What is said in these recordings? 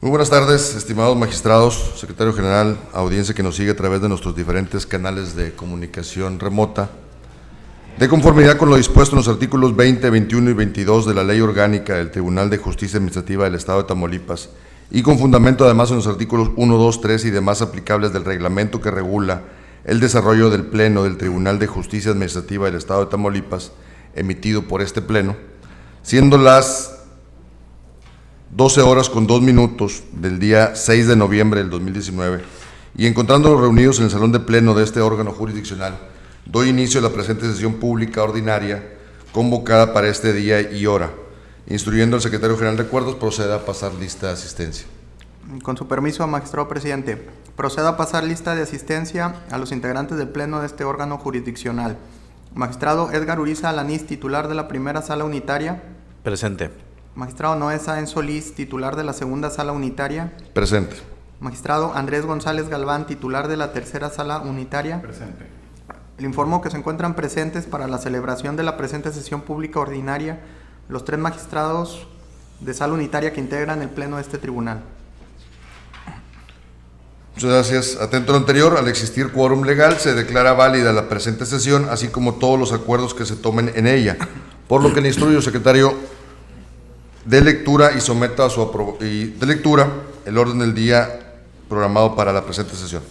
Muy buenas tardes, estimados magistrados, secretario general, audiencia que nos sigue a través de nuestros diferentes canales de comunicación remota. De conformidad con lo dispuesto en los artículos 20, 21 y 22 de la Ley Orgánica del Tribunal de Justicia Administrativa del Estado de Tamaulipas, y con fundamento además en los artículos 1, 2, 3 y demás aplicables del reglamento que regula el desarrollo del Pleno del Tribunal de Justicia Administrativa del Estado de Tamaulipas, emitido por este Pleno, siendo las 12:02 del día 6 de noviembre del 2019, y encontrándonos reunidos en el salón de pleno de este órgano jurisdiccional, doy inicio a la presente sesión pública ordinaria convocada para este día y hora, instruyendo al secretario general de acuerdos proceda a pasar lista de asistencia. Con su permiso, magistrado presidente, procedo a pasar lista de asistencia a los integrantes del pleno de este órgano jurisdiccional. Magistrado Edgar Uriza Alanís, titular de la primera sala unitaria. Presente. Magistrado Noé Sáenz Solís, titular de la segunda sala unitaria. Presente. Magistrado Andrés González Galván, titular de la tercera sala unitaria. Presente. Le informo que se encuentran presentes para la celebración de la presente sesión pública ordinaria los 3 magistrados de sala unitaria que integran el pleno de este tribunal. Muchas gracias. Atento a lo anterior, al existir quórum legal, se declara válida la presente sesión, así como todos los acuerdos que se tomen en ella, por lo que le instruyo, secretario, de lectura y someto a su el orden del día programado para la presente sesión.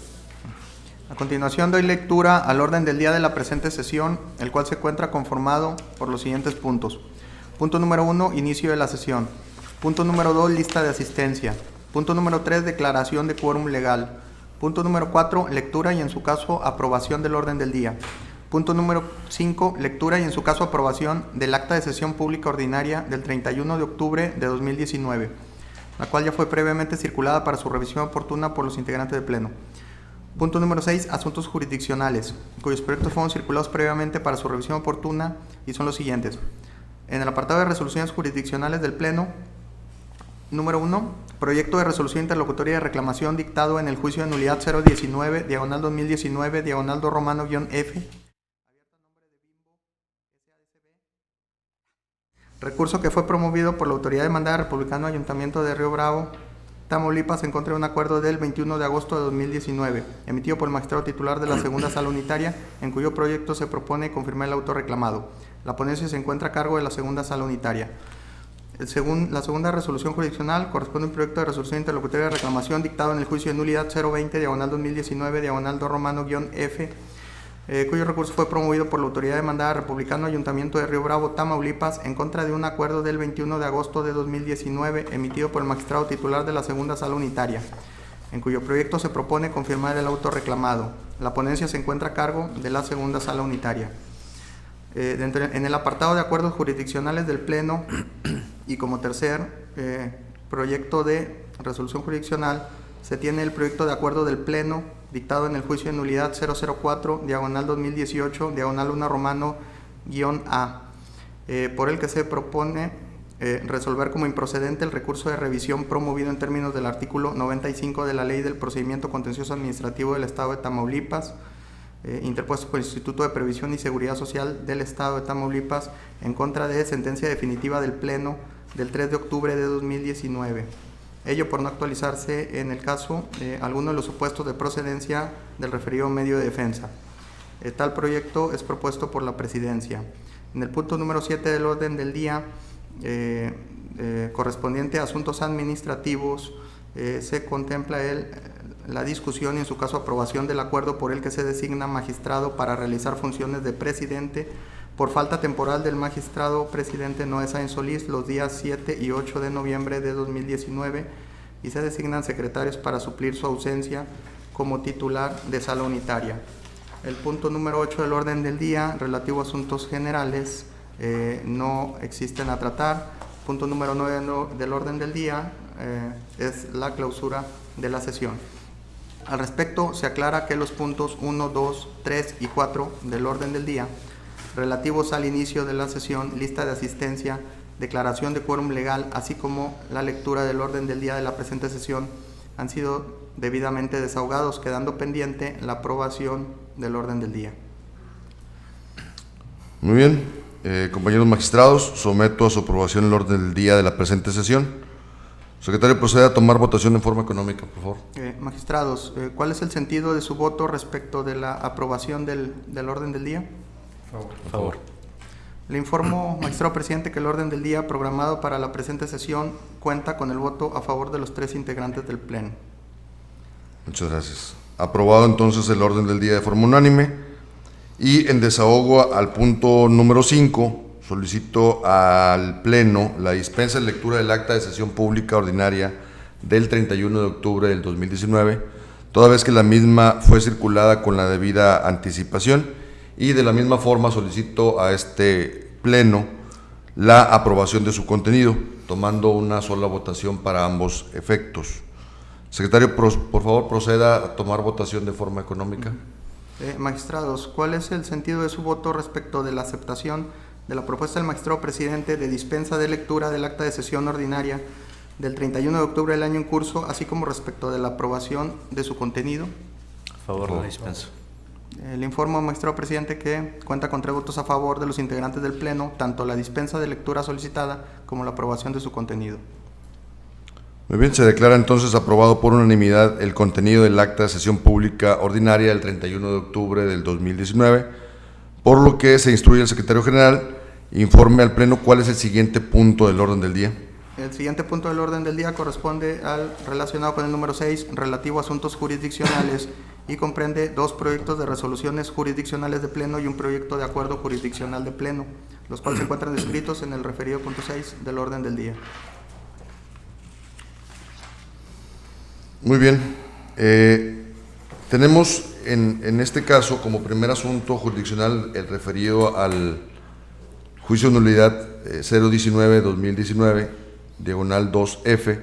A continuación doy lectura al orden del día de la presente sesión, el cual se encuentra conformado por los siguientes puntos. Punto número 1, inicio de la sesión. Punto número 2, lista de asistencia. Punto número 3, declaración de quórum legal. Punto número 4, lectura y en su caso aprobación del orden del día. Punto número 5, lectura y en su caso aprobación del acta de sesión pública ordinaria del 31 de octubre de 2019, la cual ya fue previamente circulada para su revisión oportuna por los integrantes del Pleno. Punto número 6, asuntos jurisdiccionales, cuyos proyectos fueron circulados previamente para su revisión oportuna y son los siguientes. En el apartado de resoluciones jurisdiccionales del Pleno, número 1, proyecto de resolución interlocutoria de reclamación dictado en el juicio de nulidad 019, diagonal 2019, diagonal 2 romano-F, recurso que fue promovido por la autoridad demandada republicano Ayuntamiento de Río Bravo, Tamaulipas, en contra de un acuerdo del 21 de agosto de 2019, emitido por el magistrado titular de la segunda sala unitaria, en cuyo proyecto se propone confirmar el auto reclamado. La ponencia se encuentra a cargo de la segunda sala unitaria. La segunda resolución jurisdiccional corresponde a un proyecto de resolución interlocutoria de reclamación dictado en el juicio de nulidad 020, diagonal 2019, diagonal 2 romano-F, cuyo recurso fue promovido por la autoridad demandada republicano Ayuntamiento de Río Bravo, Tamaulipas, en contra de un acuerdo del 21 de agosto de 2019, emitido por el magistrado titular de la segunda sala unitaria, en cuyo proyecto se propone confirmar el auto reclamado. La ponencia se encuentra a cargo de la segunda sala unitaria. En el apartado de acuerdos jurisdiccionales del Pleno y como tercer proyecto de resolución jurisdiccional, se tiene el proyecto de acuerdo del Pleno dictado en el juicio de nulidad 004, diagonal 2018, diagonal 1 romano-A, por el que se propone resolver como improcedente el recurso de revisión promovido en términos del artículo 95 de la Ley del Procedimiento Contencioso Administrativo del Estado de Tamaulipas, interpuesto por el Instituto de Previsión y Seguridad Social del Estado de Tamaulipas, en contra de sentencia definitiva del Pleno del 3 de octubre de 2019. Ello por no actualizarse en el caso alguno de los supuestos de procedencia del referido medio de defensa. Tal proyecto es propuesto por la Presidencia. En el punto número 7 del orden del día, correspondiente a asuntos administrativos, se contempla la discusión y en su caso aprobación del acuerdo por el que se designa magistrado para realizar funciones de presidente por falta temporal del magistrado presidente Noé Sáenz Solís los días 7 y 8 de noviembre de 2019 y se designan secretarios para suplir su ausencia como titular de sala unitaria. El punto número 8 del orden del día, relativo a asuntos generales, no existen a tratar. Punto número 9 del orden del día es la clausura de la sesión. Al respecto, se aclara que los puntos 1, 2, 3 y 4 del orden del día, relativos al inicio de la sesión, lista de asistencia, declaración de quórum legal, así como la lectura del orden del día de la presente sesión, han sido debidamente desahogados, quedando pendiente la aprobación del orden del día. Muy bien, compañeros magistrados, someto a su aprobación el orden del día de la presente sesión. Secretario, procede a tomar votación en forma económica, por favor. Magistrados, ¿cuál es el sentido de su voto respecto de la aprobación del orden del día? Favor. Le informo, magistrado presidente, que el orden del día programado para la presente sesión cuenta con el voto a favor de los 3 integrantes del Pleno. Muchas gracias. Aprobado entonces el orden del día de forma unánime. Y en desahogo al punto número 5, solicito al Pleno la dispensa de lectura del acta de sesión pública ordinaria del 31 de octubre del 2019, toda vez que la misma fue circulada con la debida anticipación, y de la misma forma solicito a este Pleno la aprobación de su contenido, tomando una sola votación para ambos efectos. Secretario, por favor, proceda a tomar votación de forma económica. Magistrados, ¿cuál es el sentido de su voto respecto de la aceptación de la propuesta del magistrado presidente de dispensa de lectura del acta de sesión ordinaria del 31 de octubre del año en curso, así como respecto de la aprobación de su contenido? Favor, la dispensa. Le informo, magistrado presidente, que cuenta con 3 votos a favor de los integrantes del Pleno, tanto la dispensa de lectura solicitada como la aprobación de su contenido. Muy bien, se declara entonces aprobado por unanimidad el contenido del acta de sesión pública ordinaria del 31 de octubre del 2019, por lo que se instruye al secretario general informe al Pleno cuál es el siguiente punto del orden del día. El siguiente punto del orden del día corresponde al relacionado con el número 6, relativo a asuntos jurisdiccionales, y comprende 2 proyectos de resoluciones jurisdiccionales de Pleno y un proyecto de acuerdo jurisdiccional de Pleno, los cuales se encuentran descritos en el referido punto 6 del orden del día. Muy bien. Tenemos en este caso como primer asunto jurisdiccional el referido al juicio de nulidad 019-2019, diagonal 2F,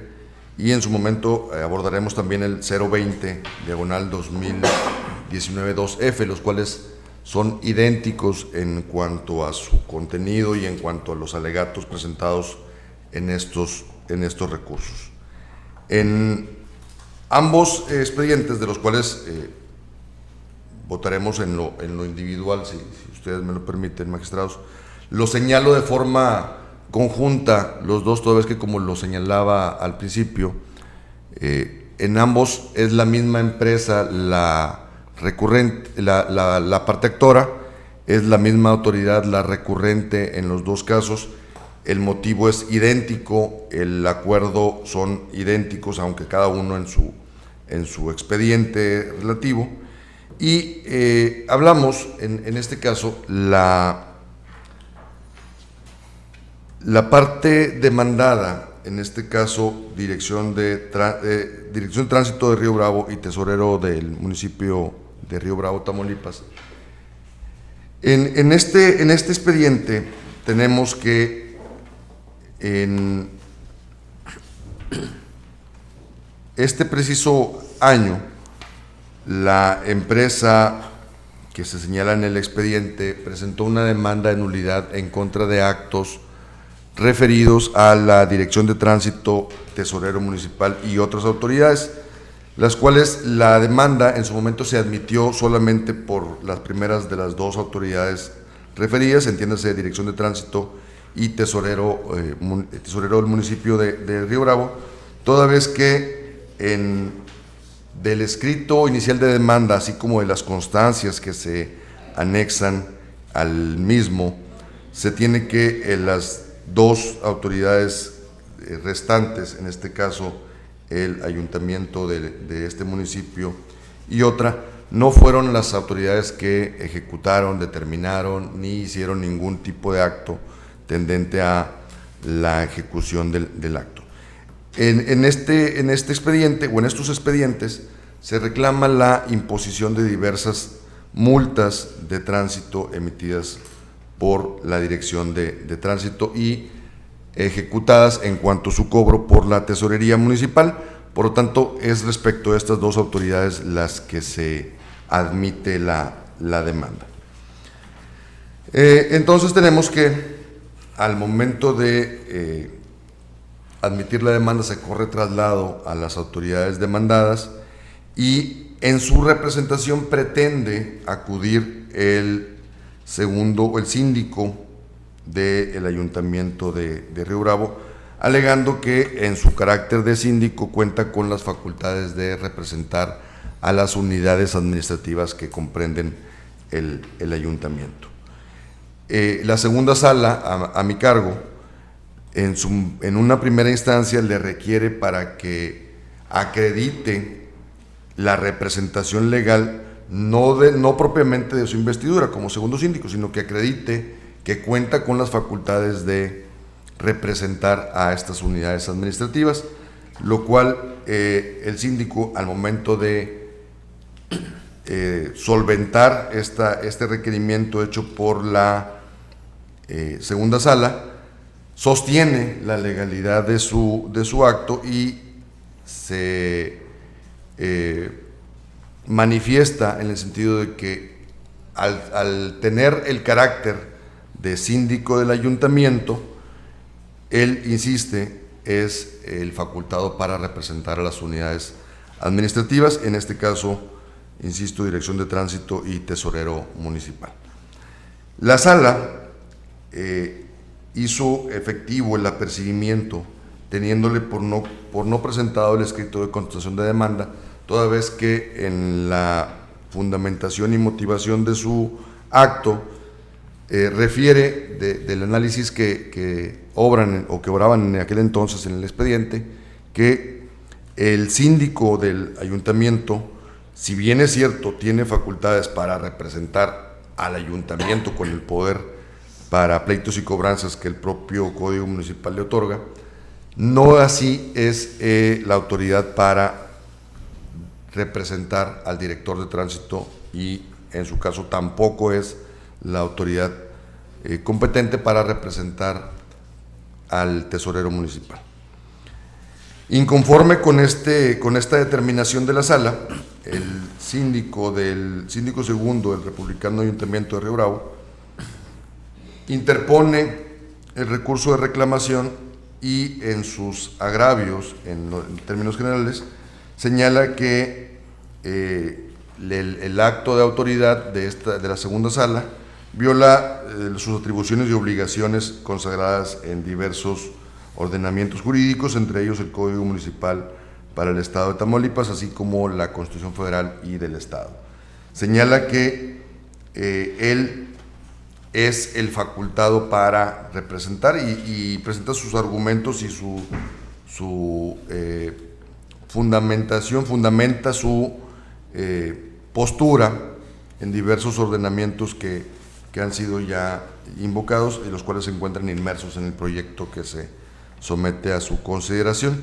y en su momento abordaremos también el 020, diagonal 2019 2F, los cuales son idénticos en cuanto a su contenido y en cuanto a los alegatos presentados en estos recursos. En ambos expedientes, de los cuales votaremos en lo individual, si ustedes me lo permiten, magistrados, lo señalo de forma conjunta, los dos, toda vez que, como lo señalaba al principio, en ambos es la misma empresa la recurrente, la parte actora, es la misma autoridad la recurrente en los dos casos. El motivo es idéntico, el acuerdo son idénticos, aunque cada uno en su expediente relativo. Y hablamos, en este caso, la parte demandada, en este caso, Dirección de Tránsito de Río Bravo y Tesorero del municipio de Río Bravo, Tamaulipas. En este expediente tenemos que en este preciso año, la empresa que se señala en el expediente presentó una demanda de nulidad en contra de actos referidos a la Dirección de Tránsito, Tesorero Municipal y otras autoridades, las cuales la demanda en su momento se admitió solamente por las primeras de las 2 autoridades referidas, entiéndase Dirección de Tránsito y tesorero del municipio de Río Bravo, toda vez que del escrito inicial de demanda, así como de las constancias que se anexan al mismo, se tiene que las 2 autoridades restantes, en este caso el ayuntamiento de este municipio y otra, no fueron las autoridades que ejecutaron, determinaron ni hicieron ningún tipo de acto tendente a la ejecución del acto. En este expediente o en estos expedientes se reclama la imposición de diversas multas de tránsito emitidas por la Dirección de Tránsito y ejecutadas en cuanto a su cobro por la Tesorería Municipal. Por lo tanto, es respecto a estas 2 autoridades las que se admite la demanda. Entonces tenemos que al momento de admitir la demanda se corre traslado a las autoridades demandadas y en su representación pretende acudir el síndico del Ayuntamiento de Río Bravo alegando que en su carácter de síndico cuenta con las facultades de representar a las unidades administrativas que comprenden el ayuntamiento. La segunda sala, a mi cargo, en una primera instancia le requiere para que acredite la representación legal, no propiamente de su investidura como segundo síndico, sino que acredite que cuenta con las facultades de representar a estas unidades administrativas, lo cual el síndico, al momento de solventar este requerimiento hecho por la segunda sala, sostiene la legalidad de su acto y se manifiesta en el sentido de que al tener el carácter de síndico del ayuntamiento, él, insiste, es el facultado para representar a las unidades administrativas, en este caso, insisto, Dirección de Tránsito y Tesorero Municipal. La sala hizo efectivo el apercibimiento, teniéndole por no presentado el escrito de contestación de demanda, toda vez que en la fundamentación y motivación de su acto refiere del análisis que obraban en aquel entonces en el expediente, que el síndico del ayuntamiento, si bien es cierto, tiene facultades para representar al ayuntamiento con el poder para pleitos y cobranzas que el propio Código Municipal le otorga, no así es la autoridad para representar al director de tránsito y en su caso tampoco es la autoridad competente para representar al tesorero municipal. Inconforme con esta determinación de la sala, el síndico segundo del Republicano Ayuntamiento de Río Bravo interpone el recurso de reclamación y en sus agravios, en términos generales, señala que el acto de autoridad de la segunda sala viola sus atribuciones y obligaciones consagradas en diversos ordenamientos jurídicos, entre ellos el Código Municipal para el Estado de Tamaulipas, así como la Constitución Federal y del Estado. Señala que él es el facultado para representar y presenta sus argumentos y su fundamenta su postura en diversos ordenamientos que han sido ya invocados y los cuales se encuentran inmersos en el proyecto que se somete a su consideración.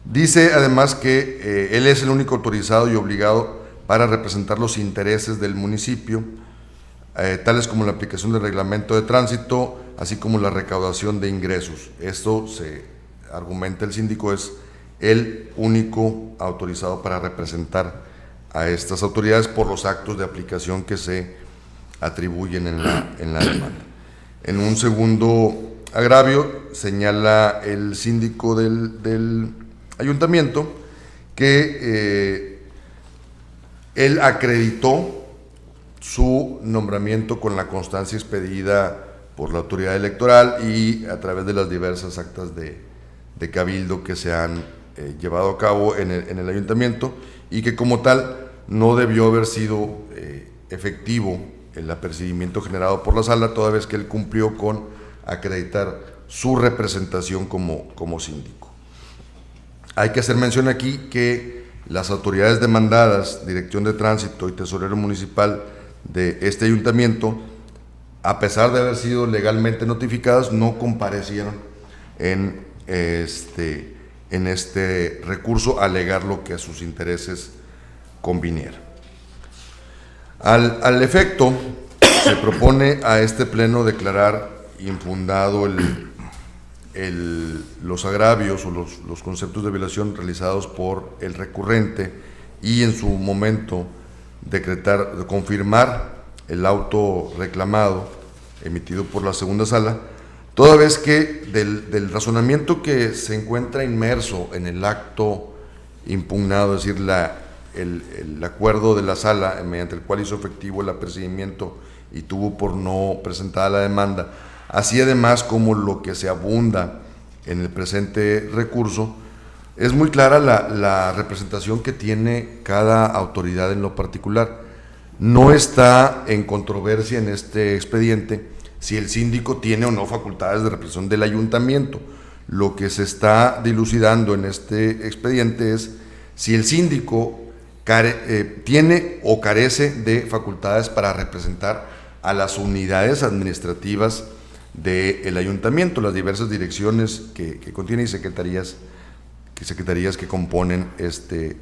Dice además que él es el único autorizado y obligado para representar los intereses del municipio, tales como la aplicación del reglamento de tránsito, así como la recaudación de ingresos. Esto, se argumenta el síndico, es el único autorizado para representar a estas autoridades por los actos de aplicación que se atribuyen en la demanda. En un segundo agravio, señala el síndico del ayuntamiento que él acreditó su nombramiento con la constancia expedida por la autoridad electoral y a través de las diversas actas de cabildo que se han llevado a cabo en el ayuntamiento, y que como tal no debió haber sido efectivo el apercibimiento generado por la sala, toda vez que él cumplió con acreditar su representación como síndico. Hay que hacer mención aquí que las autoridades demandadas, Dirección de Tránsito y Tesorero Municipal de este ayuntamiento, a pesar de haber sido legalmente notificadas, no comparecieron en este recurso a alegar lo que a sus intereses conviniera. Al efecto, se propone a este pleno declarar infundado los agravios o los conceptos de violación realizados por el recurrente y en su momento confirmar el auto reclamado emitido por la segunda sala, toda vez que del razonamiento que se encuentra inmerso en el acto impugnado, es decir, el acuerdo de la sala mediante el cual hizo efectivo el apercibimiento y tuvo por no presentada la demanda, así además como lo que se abunda en el presente recurso, es muy clara la representación que tiene cada autoridad en lo particular. No está en controversia en este expediente si el síndico tiene o no facultades de representación del ayuntamiento. Lo que se está dilucidando en este expediente es si el síndico tiene o carece de facultades para representar a las unidades administrativas del ayuntamiento, las diversas direcciones que contiene y secretarías que componen este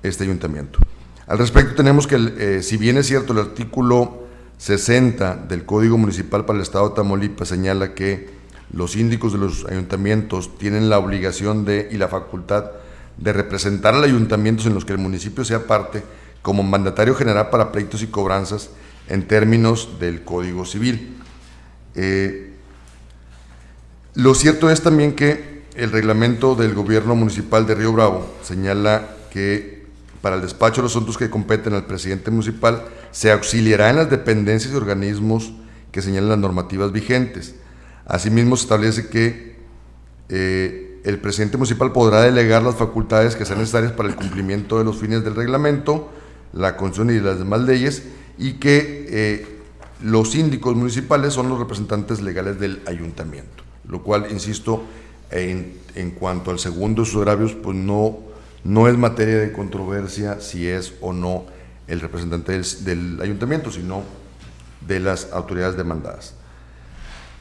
ayuntamiento. Al respecto tenemos que, si bien es cierto, el artículo 60 del Código Municipal para el Estado de Tamaulipas señala que los síndicos de los ayuntamientos tienen la obligación y la facultad de representar al ayuntamiento en los que el municipio sea parte como mandatario general para pleitos y cobranzas en términos del Código Civil. Lo cierto es también que el reglamento del gobierno municipal de Río Bravo señala que para el despacho de los asuntos que competen al presidente municipal se auxiliará en las dependencias y organismos que señalan las normativas vigentes. Asimismo, se establece que el presidente municipal podrá delegar las facultades que sean necesarias para el cumplimiento de los fines del reglamento, la Constitución y las demás leyes, y que los síndicos municipales son los representantes legales del ayuntamiento, lo cual, insisto, en cuanto al segundo de sus agravios, pues no es materia de controversia si es o no el representante del ayuntamiento, sino de las autoridades demandadas.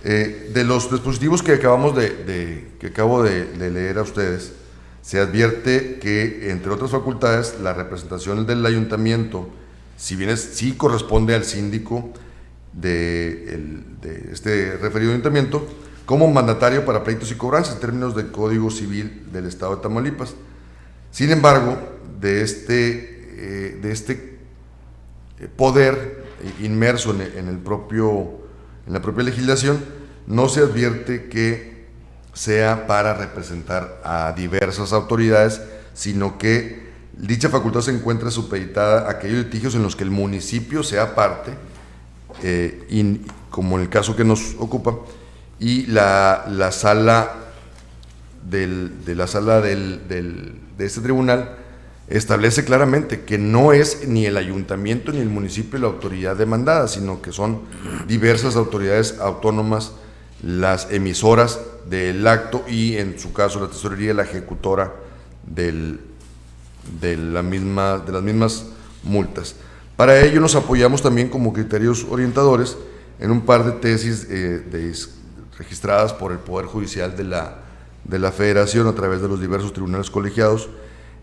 De los dispositivos que acabo de leer a ustedes, se advierte que, entre otras facultades, la representación del ayuntamiento, si bien sí corresponde al síndico de este referido ayuntamiento, como mandatario para pleitos y cobranzas en términos del Código Civil del Estado de Tamaulipas. Sin embargo, de este poder inmerso en la propia legislación, no se advierte que sea para representar a diversas autoridades, sino que dicha facultad se encuentra supeditada a aquellos litigios en los que el municipio sea parte, como en el caso que nos ocupa, y la sala de este tribunal establece claramente que no es ni el ayuntamiento ni el municipio la autoridad demandada, sino que son diversas autoridades autónomas las emisoras del acto y, en su caso, la tesorería, la ejecutora de las mismas multas. Para ello nos apoyamos también como criterios orientadores en un par de tesis registradas por el Poder Judicial de la Federación a través de los diversos tribunales colegiados,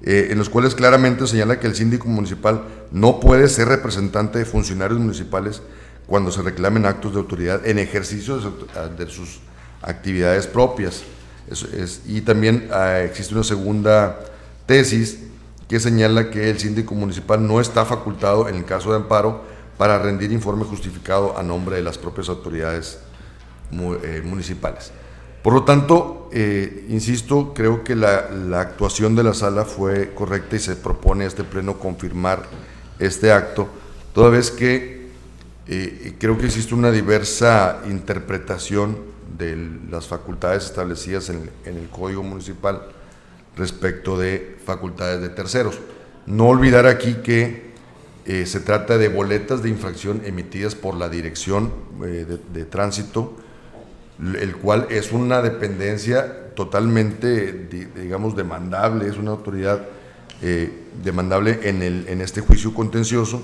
en los cuales claramente señala que el síndico municipal no puede ser representante de funcionarios municipales cuando se reclamen actos de autoridad en ejercicio de sus actividades propias. Y también existe una segunda tesis que señala que el síndico municipal no está facultado, en el caso de amparo, para rendir informe justificado a nombre de las propias autoridades municipales. Por lo tanto, insisto, creo que la actuación de la sala fue correcta y se propone a este pleno confirmar este acto, toda vez que creo que existe una diversa interpretación de las facultades establecidas en el Código Municipal respecto de facultades de terceros. No olvidar aquí que se trata de boletas de infracción emitidas por la Dirección de Tránsito, el cual es una dependencia totalmente, digamos, demandable, es una autoridad demandable en este juicio contencioso,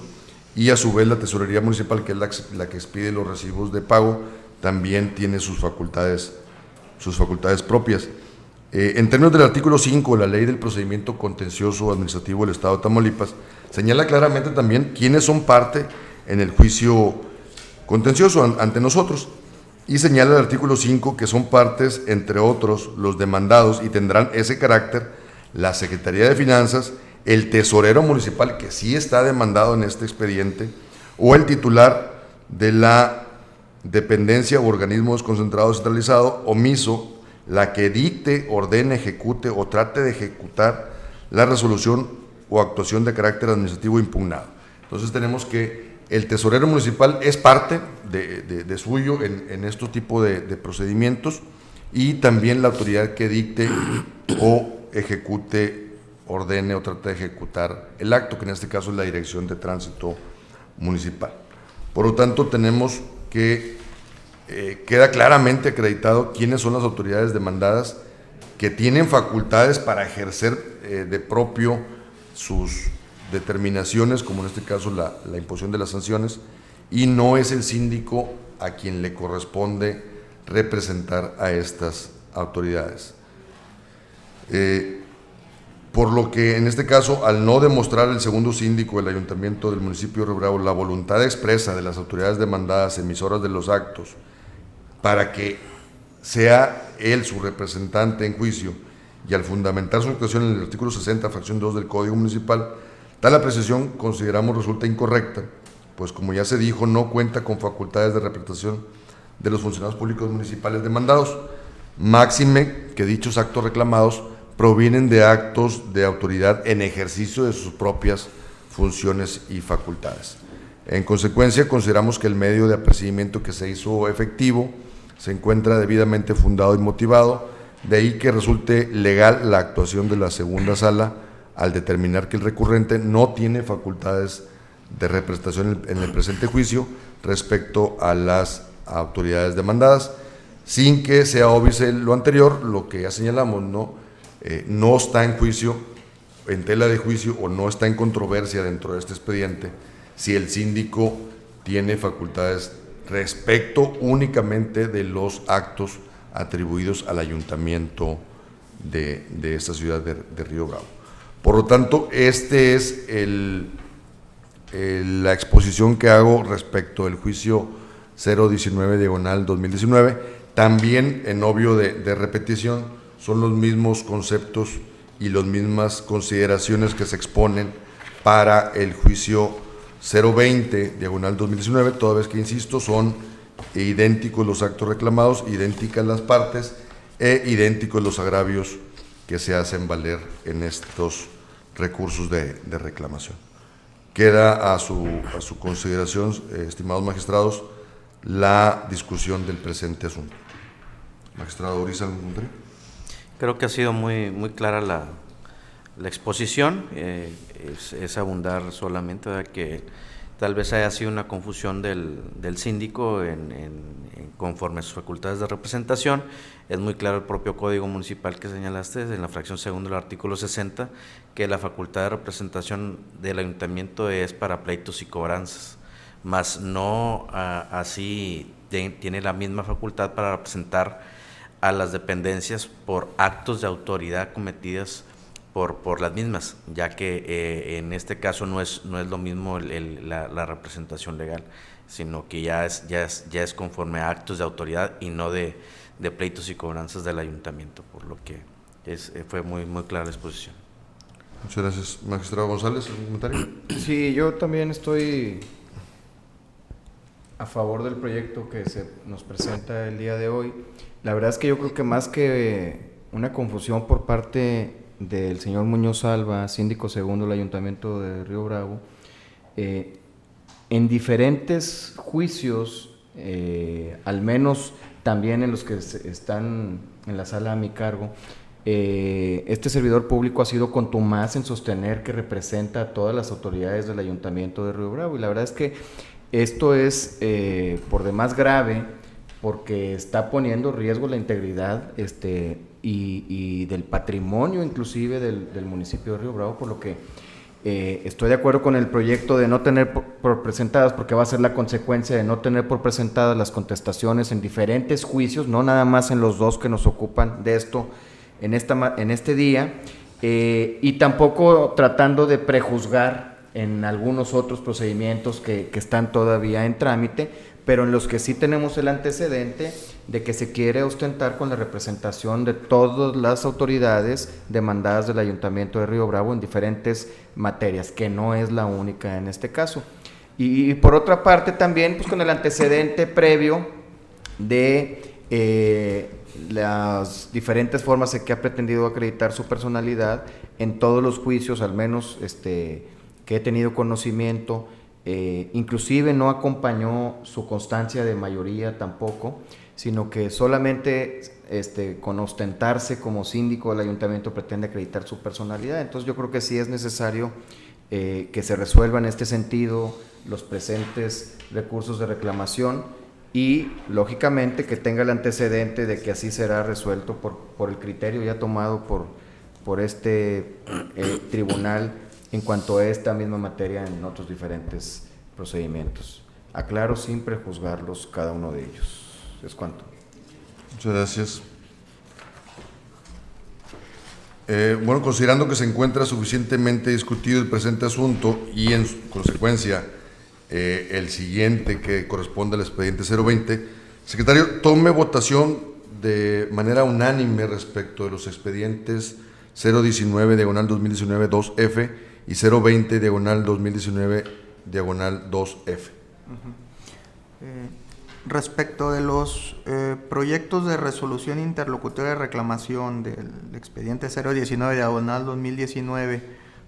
y a su vez la Tesorería Municipal, que es la que expide los recibos de pago, también tiene sus facultades propias. En términos del artículo 5 de la Ley del Procedimiento Contencioso Administrativo del Estado de Tamaulipas, señala claramente también quiénes son parte en el juicio contencioso ante nosotros, y señala el artículo 5 que son partes, entre otros, los demandados, y tendrán ese carácter la Secretaría de Finanzas, el tesorero municipal, que sí está demandado en este expediente, o el titular de la dependencia o organismo desconcentrado centralizado omiso, la que dicte, ordene, ejecute o trate de ejecutar la resolución o actuación de carácter administrativo impugnado. Entonces tenemos que el tesorero municipal es parte de suyo en este tipo de procedimientos, y también la autoridad que dicte o ejecute, ordene o trate de ejecutar el acto, que en este caso es la Dirección de Tránsito Municipal. Por lo tanto, tenemos que queda claramente acreditado quiénes son las autoridades demandadas que tienen facultades para ejercer de propio sus determinaciones, como en este caso la imposición de las sanciones, y no es el síndico a quien le corresponde representar a estas autoridades. Por lo que en este caso, al no demostrar el segundo síndico del Ayuntamiento del municipio de Río Bravo la voluntad expresa de las autoridades demandadas, emisoras de los actos, para que sea él su representante en juicio, y al fundamentar su actuación en el artículo 60, fracción 2 del Código Municipal, tal apreciación consideramos resulta incorrecta, pues como ya se dijo, no cuenta con facultades de representación de los funcionarios públicos municipales demandados, máxime que dichos actos reclamados provienen de actos de autoridad en ejercicio de sus propias funciones y facultades. En consecuencia, consideramos que el medio de apercibimiento que se hizo efectivo se encuentra debidamente fundado y motivado, de ahí que resulte legal la actuación de la segunda sala al determinar que el recurrente no tiene facultades de representación en el presente juicio respecto a las autoridades demandadas, sin que sea óbice lo anterior, lo que ya señalamos, no está en juicio, en tela de juicio, o no está en controversia dentro de este expediente si el síndico tiene facultades respecto únicamente de los actos atribuidos al ayuntamiento de esta ciudad de Río Bravo. Por lo tanto, este es la exposición que hago respecto del juicio 019/2019. También, en obvio de repetición, son los mismos conceptos y las mismas consideraciones que se exponen para el juicio 020/2019, toda vez que, insisto, son idénticos los actos reclamados, idénticas las partes e idénticos los agravios que se hacen valer en estos recursos de reclamación. Queda a su consideración, estimados magistrados, la discusión del presente asunto. Magistrado Uriza, ¿algún comentario? Creo que ha sido muy clara la exposición. Es abundar solamente de que tal vez haya sido una confusión del síndico conforme a sus facultades de representación. Es muy claro el propio Código Municipal que señalaste en la fracción segunda del artículo 60, que la facultad de representación del ayuntamiento es para pleitos y cobranzas, mas no así tiene la misma facultad para representar a las dependencias por actos de autoridad cometidas por las mismas, ya que en este caso no es lo mismo la representación legal, sino que ya es conforme a actos de autoridad y no de pleitos y cobranzas del ayuntamiento, por lo que fue muy clara la exposición. Muchas gracias. Magistrado González, ¿algún comentario? Sí, yo también estoy a favor del proyecto que se nos presenta el día de hoy. La verdad es que yo creo que más que una confusión por parte del señor Muñoz Alba, síndico segundo del Ayuntamiento de Río Bravo, en diferentes juicios, al menos también en los que están en la sala a mi cargo, este servidor público ha sido contumaz en sostener que representa a todas las autoridades del Ayuntamiento de Río Bravo, y la verdad es que esto es por demás grave, porque está poniendo en riesgo la integridad y del patrimonio inclusive del municipio de Río Bravo, por lo que estoy de acuerdo con el proyecto de no tener por presentadas, porque va a ser la consecuencia de no tener por presentadas las contestaciones en diferentes juicios, no nada más en los dos que nos ocupan de esto en este día, y tampoco tratando de prejuzgar en algunos otros procedimientos que están todavía en trámite, pero en los que sí tenemos el antecedente de que se quiere ostentar con la representación de todas las autoridades demandadas del Ayuntamiento de Río Bravo en diferentes materias, que no es la única en este caso. Y por otra parte también pues con el antecedente previo de las diferentes formas en que ha pretendido acreditar su personalidad en todos los juicios, al menos que he tenido conocimiento, inclusive no acompañó su constancia de mayoría tampoco, sino que solamente con ostentarse como síndico del ayuntamiento pretende acreditar su personalidad. Entonces yo creo que sí es necesario que se resuelva en este sentido los presentes recursos de reclamación y lógicamente que tenga el antecedente de que así será resuelto por el criterio ya tomado por este tribunal en cuanto a esta misma materia en otros diferentes procedimientos. Aclaro, sin prejuzgarlos cada uno de ellos. Es cuanto. Muchas gracias. Bueno, considerando que se encuentra suficientemente discutido el presente asunto y en consecuencia el siguiente que corresponde al expediente 020, secretario, tome votación de manera unánime respecto de los expedientes 019/2019 2F y 020/2019 2F. Respecto de los proyectos de resolución interlocutoria de reclamación del expediente 019/2019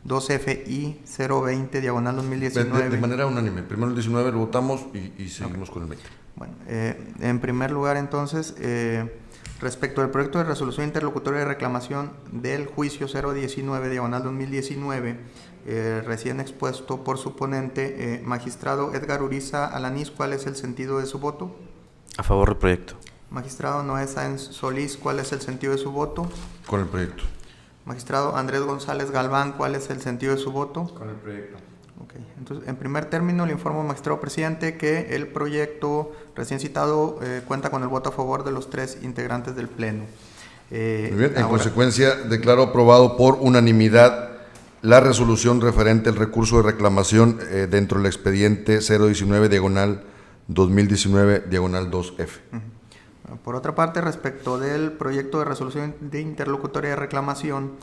2F y 020/2019. De manera unánime. Primero el 19 lo votamos y seguimos con el 20. Bueno, en primer lugar entonces, respecto del proyecto de resolución interlocutoria de reclamación del juicio 019/2019, recién expuesto por su ponente, magistrado Edgar Uriza Alanís, ¿cuál es el sentido de su voto? A favor del proyecto. Magistrado Noé Sáenz Solís, ¿cuál es el sentido de su voto? Con el proyecto. Magistrado Andrés González Galván, ¿cuál es el sentido de su voto? Con el proyecto. Ok, entonces, en primer término, le informo al magistrado presidente que el proyecto recién citado cuenta con el voto a favor de los 3 integrantes del Pleno. Muy bien, en consecuencia, declaro aprobado por unanimidad la resolución referente al recurso de reclamación dentro del expediente 019/2019 Por otra parte, respecto del proyecto de resolución de interlocutoria de reclamación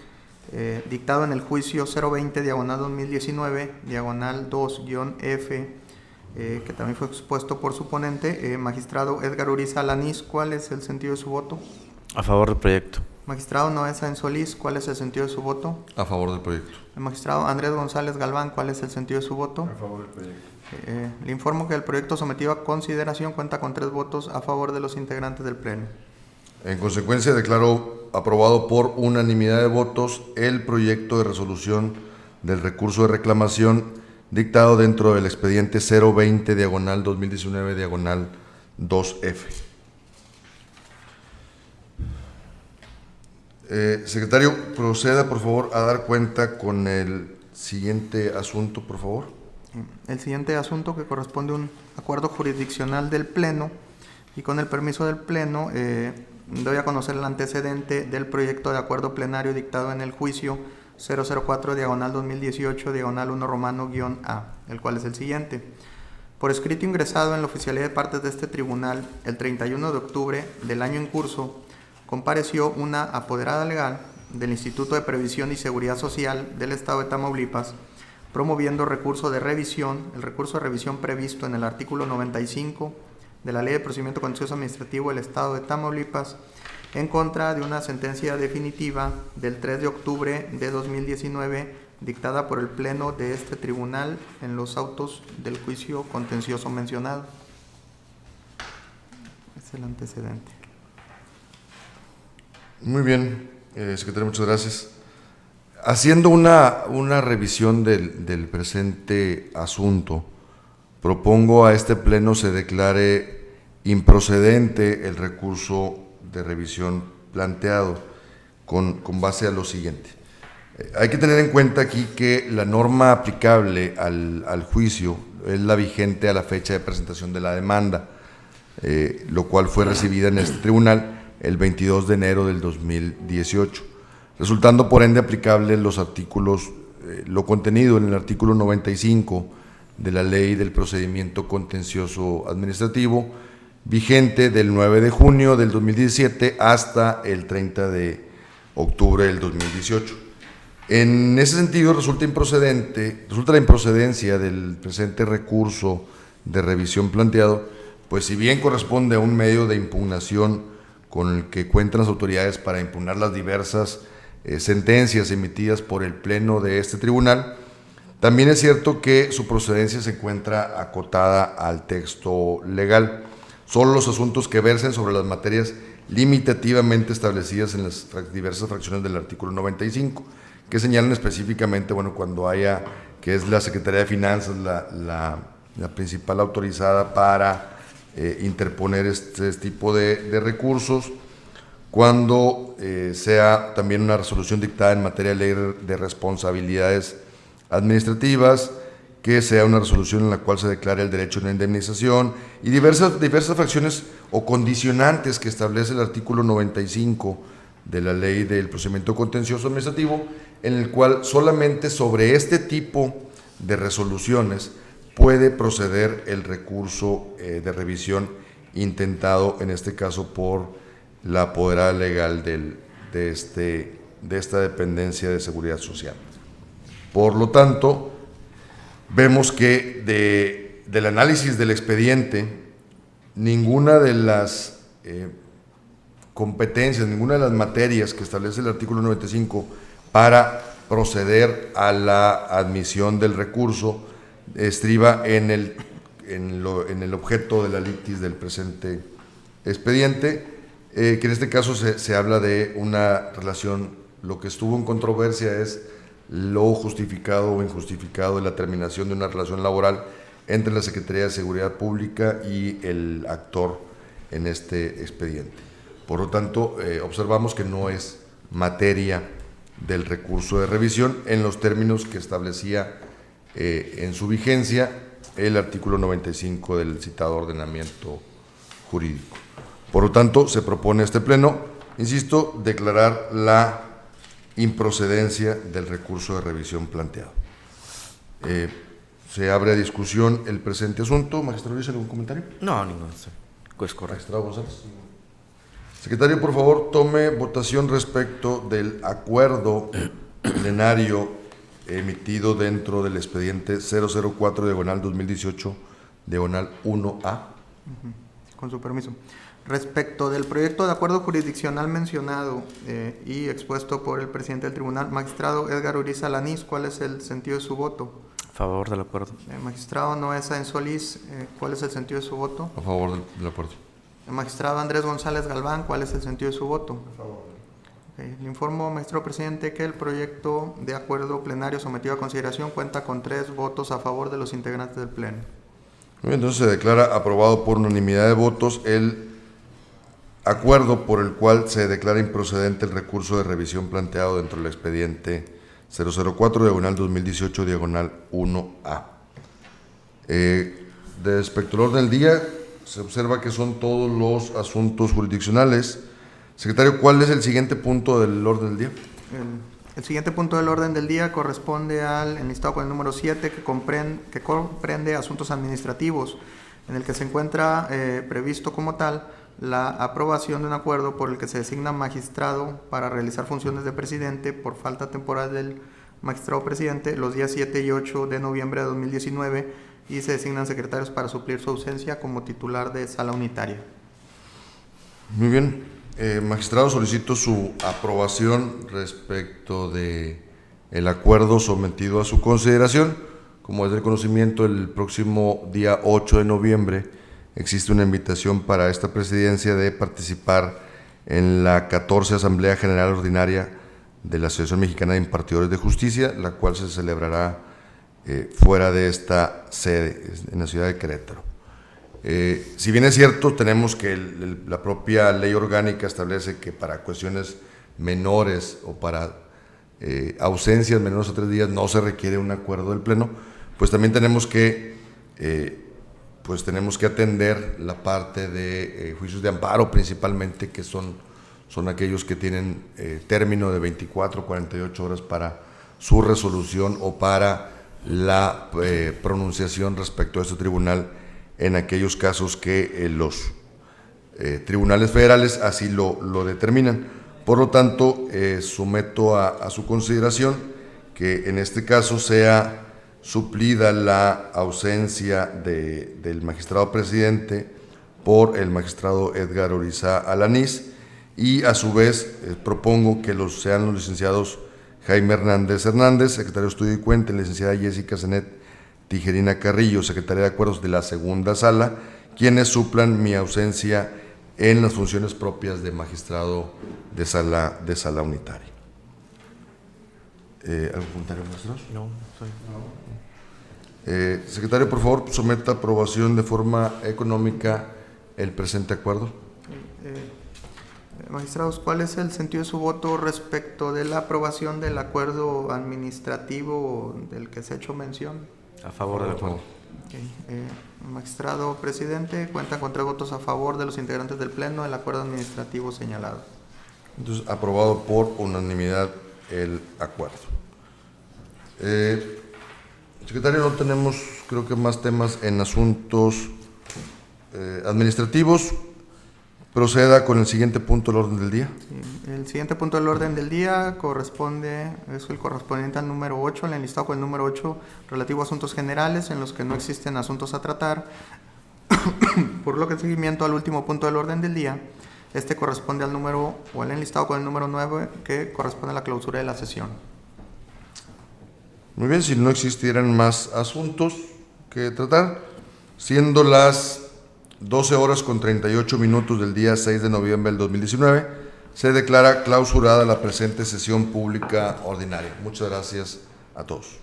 dictado en el juicio 020/2019 2-F, que también fue expuesto por su ponente, magistrado Edgar Uriza Alanís, ¿cuál es el sentido de su voto? A favor del proyecto. Magistrado Noé Sáenz Solís, ¿cuál es el sentido de su voto? A favor del proyecto. El magistrado Andrés González Galván, ¿cuál es el sentido de su voto? A favor del proyecto. Le informo que el proyecto sometido a consideración cuenta con 3 votos a favor de los integrantes del Pleno. En consecuencia, declaro aprobado por unanimidad de votos el proyecto de resolución del recurso de reclamación dictado dentro del expediente 020/2019 2F. Secretario, proceda por favor a dar cuenta con el siguiente asunto, por favor. El siguiente asunto, que corresponde a un acuerdo jurisdiccional del Pleno, y con el permiso del Pleno doy a conocer el antecedente del proyecto de acuerdo plenario dictado en el juicio 004/2018/1 romano-A, el cual es el siguiente. Por escrito ingresado en la oficialía de partes de este tribunal el 31 de octubre del año en curso, compareció una apoderada legal del Instituto de Previsión y Seguridad Social del Estado de Tamaulipas, promoviendo recurso de revisión, el recurso de revisión previsto en el artículo 95 de la Ley de Procedimiento Contencioso Administrativo del Estado de Tamaulipas, en contra de una sentencia definitiva del 3 de octubre de 2019, dictada por el Pleno de este tribunal en los autos del juicio contencioso mencionado. Es el antecedente. Muy bien, secretario, muchas gracias. Haciendo una revisión del presente asunto, propongo a este Pleno se declare improcedente el recurso de revisión planteado con base a lo siguiente. Hay que tener en cuenta aquí que la norma aplicable al juicio es la vigente a la fecha de presentación de la demanda, lo cual fue recibida en este tribunal el 22 de enero del 2018, resultando por ende aplicable los artículos, lo contenido en el artículo 95 de la Ley del Procedimiento Contencioso Administrativo, vigente del 9 de junio del 2017 hasta el 30 de octubre del 2018. En ese sentido, resulta la improcedencia del presente recurso de revisión planteado, pues si bien corresponde a un medio de impugnación con el que cuentan las autoridades para impugnar las diversas sentencias emitidas por el Pleno de este tribunal, También es cierto que su procedencia se encuentra acotada al texto legal. Solo los asuntos que versen sobre las materias limitativamente establecidas en las diversas fracciones del artículo 95, que señalan específicamente, bueno, cuando haya, que es la Secretaría de Finanzas la principal autorizada para interponer este tipo de recursos, cuando sea también una resolución dictada en materia de ley de responsabilidades administrativas, que sea una resolución en la cual se declare el derecho a una indemnización y diversas fracciones o condicionantes que establece el artículo 95 de la Ley del Procedimiento Contencioso Administrativo, en el cual solamente sobre este tipo de resoluciones puede proceder el recurso de revisión intentado, en este caso, por la apoderada legal de esta dependencia de seguridad social. Por lo tanto, vemos que del análisis del expediente, ninguna de las competencias, ninguna de las materias que establece el artículo 95 para proceder a la admisión del recurso estriba en el objeto de la litis del presente expediente, que en este caso se habla de una relación. Lo que estuvo en controversia es lo justificado o injustificado de la terminación de una relación laboral entre la Secretaría de Seguridad Pública y el actor en este expediente. Por lo tanto, observamos que no es materia del recurso de revisión en los términos que establecía en su vigencia el artículo 95 del citado ordenamiento jurídico. Por lo tanto, se propone a este Pleno, insisto, declarar la improcedencia del recurso de revisión planteado. Se abre a discusión el presente asunto. Magistrado Luis, ¿algún comentario? No, ningún. Pues correcto. Magistrado González. Secretario, por favor, tome votación respecto del acuerdo plenario emitido dentro del expediente 004/2018/1A. Con su permiso. Respecto del proyecto de acuerdo jurisdiccional mencionado y expuesto por el presidente del tribunal, magistrado Edgar Uriza Alanís, ¿cuál es el sentido de su voto? A favor del acuerdo. Magistrado Noé Sáenz Solís, ¿cuál es el sentido de su voto? A favor del acuerdo. Magistrado Andrés González Galván, ¿cuál es el sentido de su voto? A favor. Le informo, magistrado presidente, que el proyecto de acuerdo plenario sometido a consideración cuenta con 3 votos a favor de los integrantes del Pleno. Muy bien, entonces se declara aprobado por unanimidad de votos el acuerdo por el cual se declara improcedente el recurso de revisión planteado dentro del expediente 004/2018/1A. Respecto al orden del día, se observa que son todos los asuntos jurisdiccionales. Secretario, ¿cuál es el siguiente punto del orden del día? El siguiente punto del orden del día corresponde al enlistado con el número 7, que comprende asuntos administrativos, en el que se encuentra previsto como tal la aprobación de un acuerdo por el que se designa magistrado para realizar funciones de presidente por falta temporal del magistrado presidente los días 7 y 8 de noviembre de 2019 y se designan secretarios para suplir su ausencia como titular de sala unitaria. Muy bien. Magistrado, solicito su aprobación respecto de el acuerdo sometido a su consideración. Como es de conocimiento, el próximo día 8 de noviembre existe una invitación para esta presidencia de participar en la 14 Asamblea General Ordinaria de la Asociación Mexicana de Impartidores de Justicia, la cual se celebrará fuera de esta sede, en la ciudad de Querétaro. Si bien es cierto, tenemos que la propia ley orgánica establece que para cuestiones menores o para ausencias menores a 3 días no se requiere un acuerdo del Pleno, pues también tenemos que atender la parte de juicios de amparo principalmente, que son aquellos que tienen término de 24 o 48 horas para su resolución o para la pronunciación respecto a este tribunal en aquellos casos que los tribunales federales así lo determinan. Por lo tanto, someto a su consideración que en este caso sea suplida la ausencia del magistrado presidente por el magistrado Edgar Uriza Alanís, y a su vez propongo que sean los licenciados Jaime Hernández, secretario de Estudio y Cuenta, la licenciada Jessica Zenet Tijerina Carrillo, secretaria de Acuerdos de la segunda sala, quienes suplan mi ausencia en las funciones propias de magistrado de sala unitaria. ¿Algún comentario, maestros? No, Secretario, por favor, someta a aprobación de forma económica el presente acuerdo. Magistrados, ¿cuál es el sentido de su voto respecto de la aprobación del acuerdo administrativo del que se ha hecho mención? a favor del acuerdo. Magistrado presidente, cuenta con 3 votos a favor de los integrantes del Pleno del acuerdo administrativo señalado. Entonces, aprobado por unanimidad el acuerdo. Secretario, no tenemos, creo que más temas en asuntos administrativos. Proceda con el siguiente punto del orden del día. Sí, el siguiente punto del orden del día es el correspondiente al número 8, el enlistado con el número 8 relativo a asuntos generales en los que no existen asuntos a tratar. Por lo que en seguimiento al último punto del orden del día, este corresponde al número o al enlistado con el número 9 que corresponde a la clausura de la sesión. Muy bien, si no existieran más asuntos que tratar, siendo las 12:38 del día 6 de noviembre del 2019, se declara clausurada la presente sesión pública ordinaria. Muchas gracias a todos.